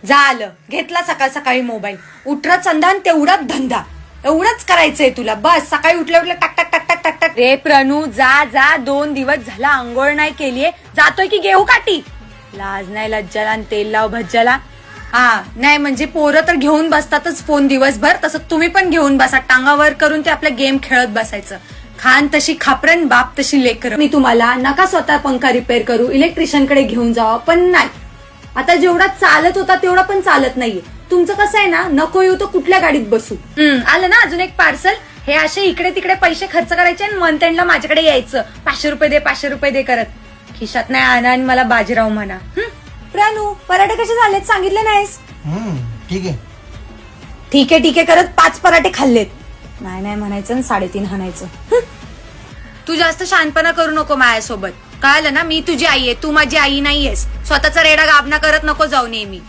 झालं, घेतला सकाळ सकाळी मोबाईल. उठरा चंदन तेवढाच धंदा, एवढंच करायचंय तुला. बस सकाळी उठल्या उठल्या टाक टाक टाक टाक टाक टाक. रे प्रणू जा जा, 2 दिवस झाला आंघोळ नाही केलीये. जातोय की घेऊ काठी? लाज नाही लज्जाला आणि तेल लाव भज्जाला. हा नाही म्हणजे पोरं तर घेऊन बसतातच फोन दिवसभर, तसं तुम्ही पण घेऊन बसा. टांगावर करून ते आपले गेम खेळत बसायचं. खान तशी खापरन, बाप तशी लेकर. मी तुम्हाला नका स्वतः पंखा रिपेअर करू, इलेक्ट्रिशियनकडे घेऊन जावं, पण नाही. आता जेवढा चालत होता तेवढा पण चालत नाहीये. तुमचं कसं आहे ना, नको येऊ तर कुठल्या गाडीत बसू. आलं ना अजून एक पार्सल. हे असे इकडे तिकडे पैसे खर्च करायचे आणि मंथ एंडला माझ्याकडे यायचं. 500 रुपये दे 500 रुपये दे करत. खिशात नाही आणा आणि मला बाजीराव म्हणा. प्रणू पराठे कसे झालेत सांगितले नाहीस? ठीक आहे ठीक आहे ठीक आहे करत 5 पराठे खाल्लेत. नाही नाही म्हणायचं आणि 3.5 हाणायचं. तू जास्त शहाणपणा करू नको माझ्यासोबत, कळालं ना? मी तुझी आई आहे, तू माझी आई नाहीयेस. स्वतःचा रेडा गाबना करत नको जाऊ नेहमी.